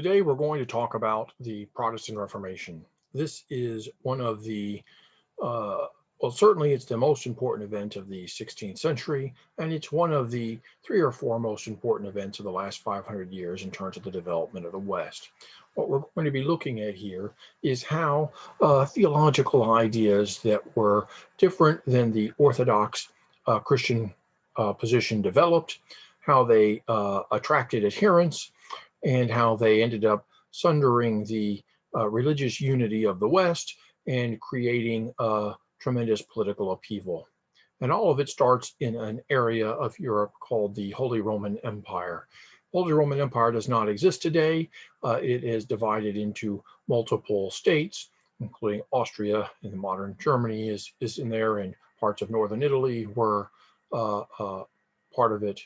Today we're going to talk about the Protestant Reformation. This is one of the, well, certainly it's the most important event of the 16th century, and it's one of the three or four most important events of the last 500 years in terms of the development of the West. What we're going to be looking at here is how theological ideas that were different than the Orthodox Christian position developed, how they attracted adherents, and how they ended up sundering the religious unity of the West and creating a tremendous political upheaval. And all of it starts in an area of Europe called the Holy Roman Empire. Holy Roman Empire does not exist today. It is divided into multiple states, including Austria and modern Germany is in there, and parts of northern Italy were part of it.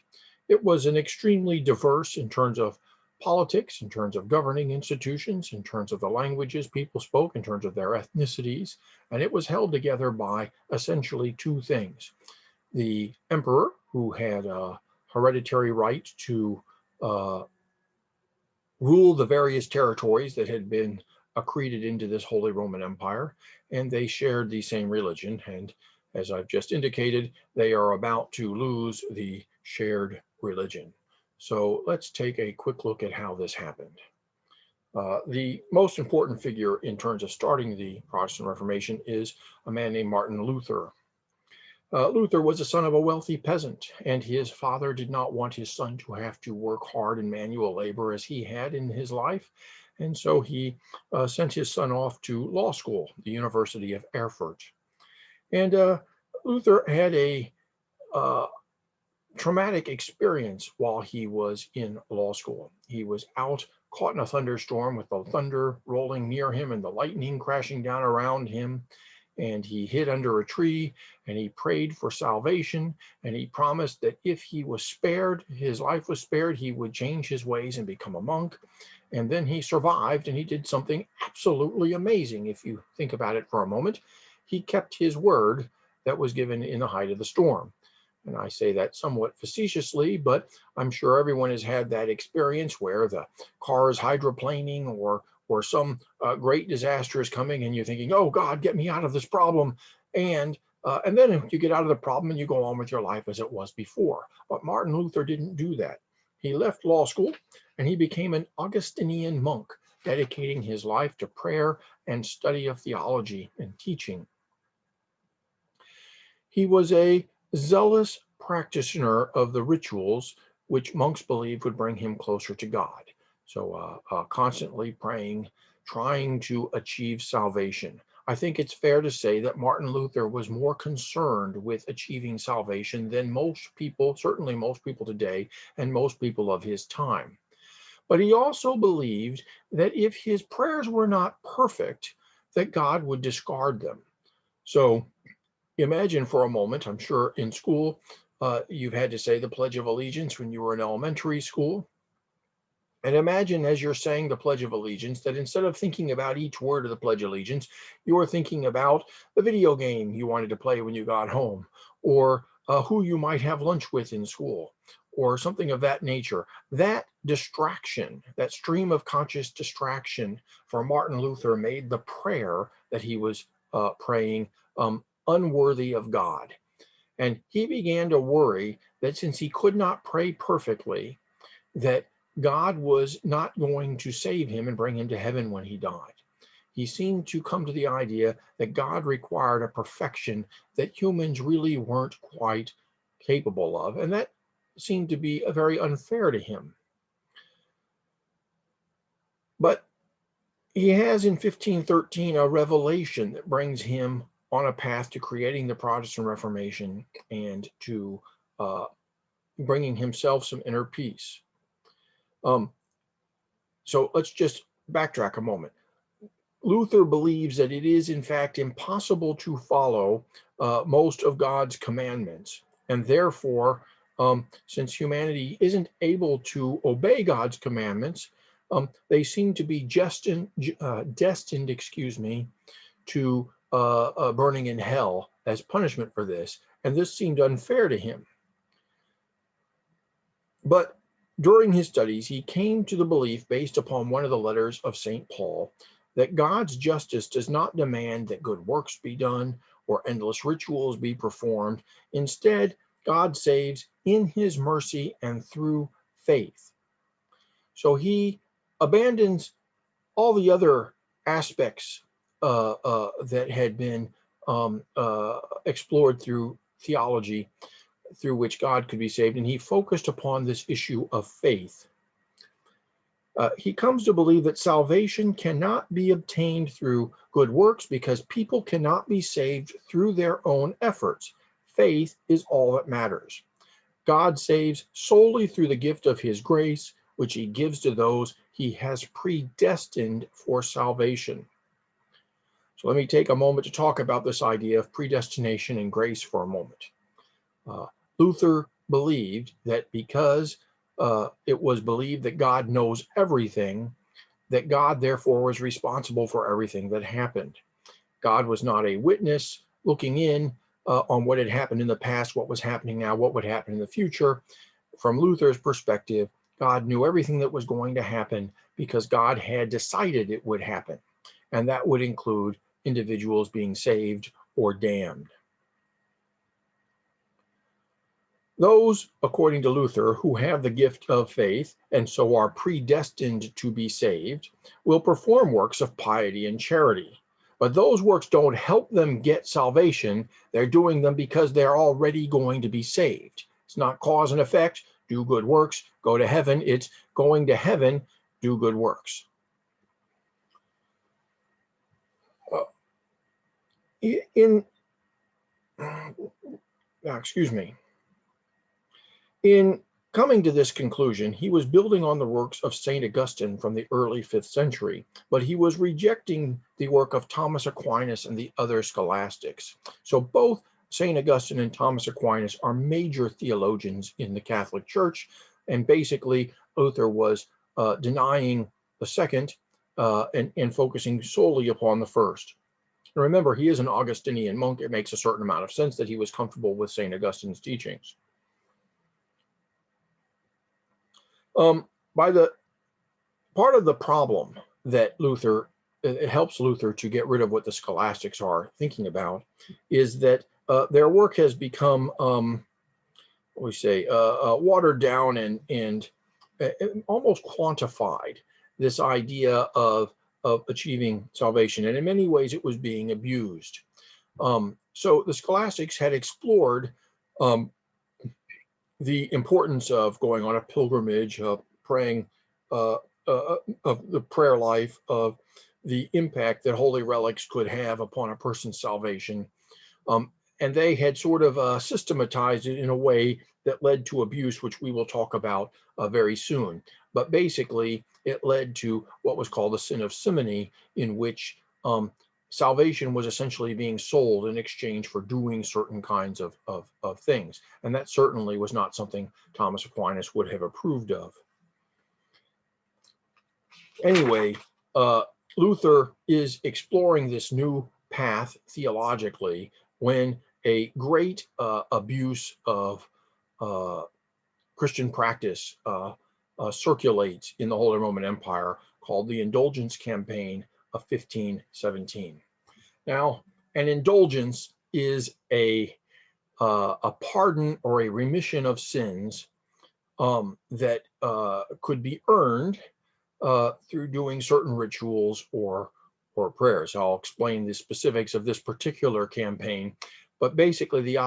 It was an extremely diverse in terms of politics, in terms of governing institutions, in terms of the languages people spoke, in terms of their ethnicities, and it was held together by essentially two things. The emperor, who had a hereditary right to rule the various territories that had been accreted into this Holy Roman Empire, and they shared the same religion. And as I've just indicated, they are about to lose the shared religion. So let's take a quick look at how this happened. The most important figure in terms of starting the Protestant Reformation is a man named Martin Luther. Luther was the son of a wealthy peasant, and his father did not want his son to have to work hard in manual labor as he had in his life. And so he sent his son off to law school, the University of Erfurt. And Luther had a uh, traumatic experience while he was in law school. He was out caught in a thunderstorm with the thunder rolling near him and the lightning crashing down around him. And he hid under a tree and he prayed for salvation. And he promised that if he was spared, his life was spared, he would change his ways and become a monk. And then he survived and he did something absolutely amazing. If you think about it for a moment, he kept his word that was given in the height of the storm. And I say that somewhat facetiously, but I'm sure everyone has had that experience where the car is hydroplaning or some great disaster is coming and you're thinking, oh God, get me out of this problem. And then you get out of the problem and you go on with your life as it was before. But Martin Luther didn't do that. He left law school and he became an Augustinian monk, dedicating his life to prayer and study of theology and teaching. He was a zealous practitioner of the rituals which monks believed would bring him closer to God. So, constantly praying, trying to achieve salvation. I think it's fair to say that Martin Luther was more concerned with achieving salvation than most people, certainly most people today, and most people of his time. But he also believed that if his prayers were not perfect, that God would discard them. So, imagine for a moment, I'm sure in school, you've had to say the Pledge of Allegiance when you were in elementary school. And imagine as you're saying the Pledge of Allegiance that instead of thinking about each word of the Pledge of Allegiance, you were thinking about the video game you wanted to play when you got home, or who you might have lunch with in school, or something of that nature. That distraction, that stream of conscious distraction for Martin Luther made the prayer that he was praying unworthy of God. And he began to worry that since he could not pray perfectly, that God was not going to save him and bring him to heaven when he died. He seemed to come to the idea that God required a perfection that humans really weren't quite capable of. And that seemed to be very unfair to him. But he has in 1513 a revelation that brings him on a path to creating the Protestant Reformation and to uh, bringing himself some inner peace. Um, so let's just backtrack a moment. Luther believes that it is, in fact, impossible to follow most of God's commandments. And therefore, since humanity isn't able to obey God's commandments, they seem to be destined, to burning in hell as punishment for this. And this seemed unfair to him. But During his studies, he came to the belief, based upon one of the letters of St. Paul, that God's justice does not demand that good works be done or endless rituals be performed. Instead, God saves in his mercy and through faith. So he abandons all the other aspects that had been explored through theology, through which God could be saved, and he focused upon this issue of faith. He comes to believe that salvation cannot be obtained through good works because people cannot be saved through their own efforts. Faith is all that matters. God saves solely through the gift of his grace, which he gives to those he has predestined for salvation. So let me take a moment to talk about this idea of predestination and grace for a moment. Luther believed that because it was believed that God knows everything, that God therefore was responsible for everything that happened. God was not a witness looking in on what had happened in the past, what was happening now, what would happen in the future. From Luther's perspective, God knew everything that was going to happen because God had decided it would happen, and that would include individuals being saved or damned. Those, according to Luther, who have the gift of faith and so are predestined to be saved will perform works of piety and charity. But those works don't help them get salvation. They're doing them because they're already going to be saved. It's not cause and effect, do good works, go to heaven. It's going to heaven, do good works. Excuse me. In coming to this conclusion, he was building on the works of St. Augustine from the early 5th century, but he was rejecting the work of Thomas Aquinas and the other scholastics. So both St. Augustine and Thomas Aquinas are major theologians in the Catholic Church, and basically Luther was denying the second and focusing solely upon the first. And remember, he is an Augustinian monk. It makes a certain amount of sense that he was comfortable with St. Augustine's teachings. By the part of the problem that Luther, it helps Luther to get rid of what the scholastics are thinking about, is that their work has become, watered down and almost quantified this idea of achieving salvation, and in many ways it was being abused. So the scholastics had explored the importance of going on a pilgrimage, praying, of the prayer life, of the impact that holy relics could have upon a person's salvation. And they had sort of systematized it in a way that led to abuse, which we will talk about very soon. But basically, it led to what was called the sin of simony, in which salvation was essentially being sold in exchange for doing certain kinds of things. And that certainly was not something Thomas Aquinas would have approved of. Anyway, Luther is exploring this new path theologically when a great abuse of Christian practice circulates in the Holy Roman Empire, called the Indulgence Campaign of 1517. Now, an indulgence is a pardon or a remission of sins that could be earned through doing certain rituals or prayers. I'll explain the specifics of this particular campaign, but basically the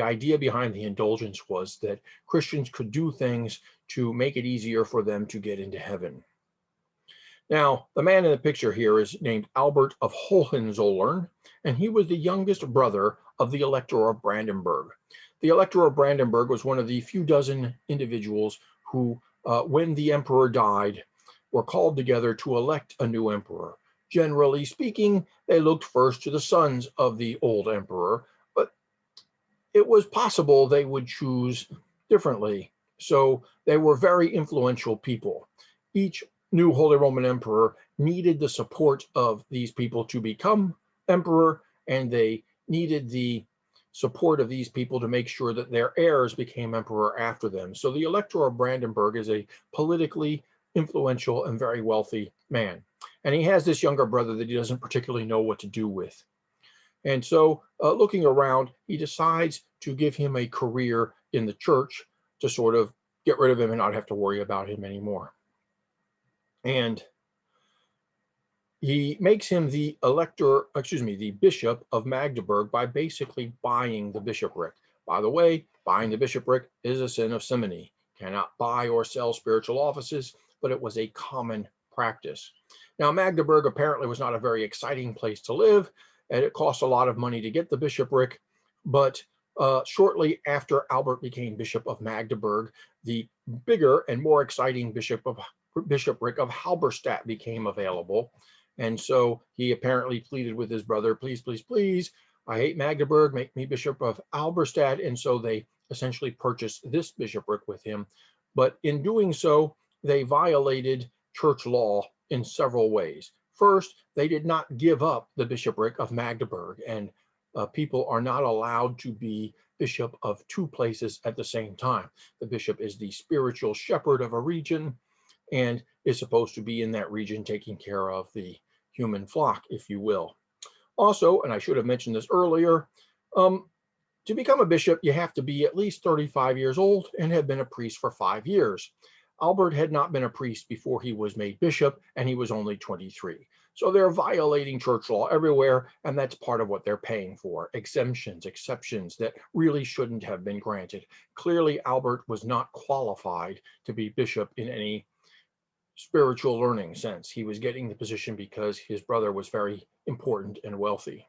idea behind the indulgence was that Christians could do things to make it easier for them to get into heaven. Now, the man in the picture here is named Albert of Hohenzollern, and he was the youngest brother of the Elector of Brandenburg. The Elector of Brandenburg was one of the few dozen individuals who, when the emperor died, were called together to elect a new emperor. Generally speaking, they looked first to the sons of the old emperor, but it was possible they would choose differently. So they were very influential people. Each new Holy Roman Emperor needed the support of these people to become emperor, and they needed the support of these people to make sure that their heirs became emperor after them. So the Elector of Brandenburg is a politically influential and very wealthy man. And he has this younger brother that he doesn't particularly know what to do with. And so looking around, he decides to give him a career in the church to sort of get rid of him and not have to worry about him anymore. And he makes him the the bishop of Magdeburg by basically buying the bishopric. By the way, buying the bishopric is a sin of simony. Cannot buy or sell spiritual offices, but it was a common practice. Now, Magdeburg apparently was not a very exciting place to live, and it cost a lot of money to get the bishopric. But shortly after Albert became Bishop of Magdeburg, the bigger and more exciting bishopric of Halberstadt became available. And so he apparently pleaded with his brother, please, please, please, I hate Magdeburg, make me Bishop of Halberstadt. And so they essentially purchased this bishopric with him. But in doing so, they violated church law in several ways. First, they did not give up the bishopric of Magdeburg, and people are not allowed to be bishop of two places at the same time. The bishop is the spiritual shepherd of a region and is supposed to be in that region taking care of the human flock, if you will. Also, and I should have mentioned this earlier, to become a bishop, you have to be at least 35 years old and have been a priest for 5 years. Albert had not been a priest before he was made bishop, and he was only 23. So they're violating church law everywhere, and that's part of what they're paying for. Exemptions, exceptions that really shouldn't have been granted. Clearly, Albert was not qualified to be bishop in any spiritual learning sense. He was getting the position because his brother was very important and wealthy.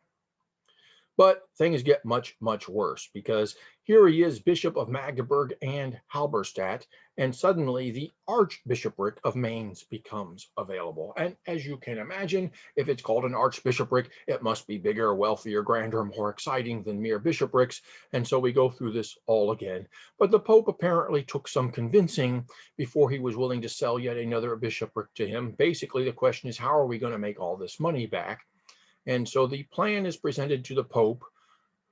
But things get much, much worse, because here he is, Bishop of Magdeburg and Halberstadt, and suddenly the Archbishopric of Mainz becomes available. And as you can imagine, if it's called an archbishopric, it must be bigger, wealthier, grander, more exciting than mere bishoprics. And so we go through this all again. But the Pope apparently took some convincing before he was willing to sell yet another bishopric to him. Basically, the question is, how are we going to make all this money back? And so the plan is presented to the Pope,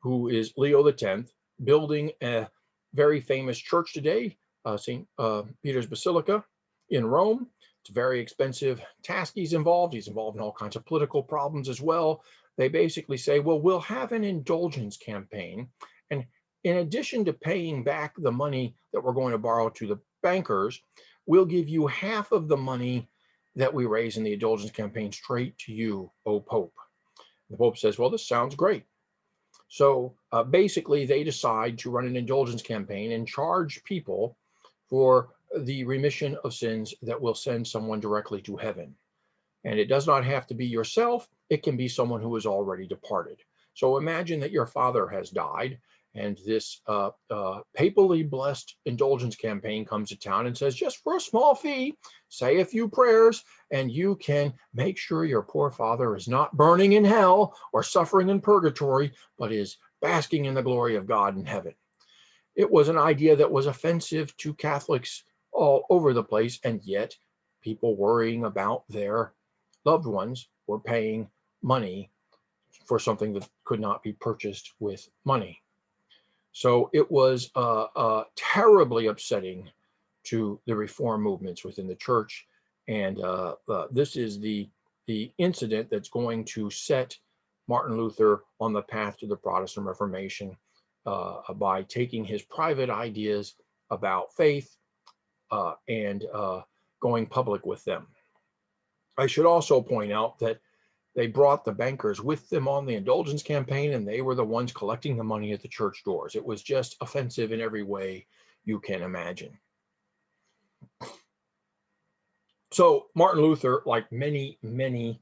who is Leo X, building a very famous church today, St. Peter's Basilica in Rome. It's a very expensive task he's involved. He's involved in all kinds of political problems as well. They basically say, well, we'll have an indulgence campaign. And in addition to paying back the money that we're going to borrow to the bankers, we'll give you half of the money that we raise in the indulgence campaign straight to you, O Pope. The Pope says, well, this sounds great. So basically, they decide to run an indulgence campaign and charge people for the remission of sins that will send someone directly to heaven. And it does not have to be yourself. It can be someone who is already departed. So imagine that your father has died, and this papally blessed indulgence campaign comes to town and says, just for a small fee, say a few prayers, and you can make sure your poor father is not burning in hell or suffering in purgatory, but is basking in the glory of God in heaven. It was an idea that was offensive to Catholics all over the place, and yet people worrying about their loved ones were paying money for something that could not be purchased with money. So it was terribly upsetting to the reform movements within the church. And this is the incident that's going to set Martin Luther on the path to the Protestant Reformation by taking his private ideas about faith and going public with them. I should also point out that they brought the bankers with them on the indulgence campaign, and they were the ones collecting the money at the church doors. It was just offensive in every way you can imagine. So Martin Luther, like many, many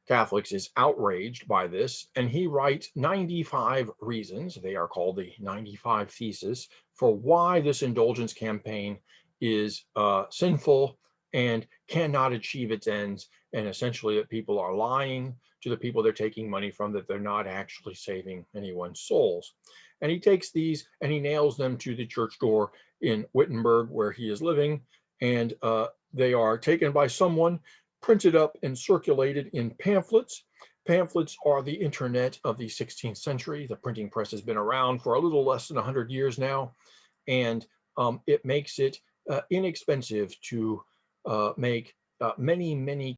Catholics, is outraged by this, and he writes 95 reasons, they are called the 95 Theses, for why this indulgence campaign is sinful and cannot achieve its ends, and essentially that people are lying to the people they're taking money from, that they're not actually saving anyone's souls. And he takes these and he nails them to the church door in Wittenberg, where he is living, and they are taken by someone, printed up and circulated in pamphlets. Pamphlets are the internet of the 16th century. The printing press has been around for a little less than 100 years now, and it makes it inexpensive to make many, many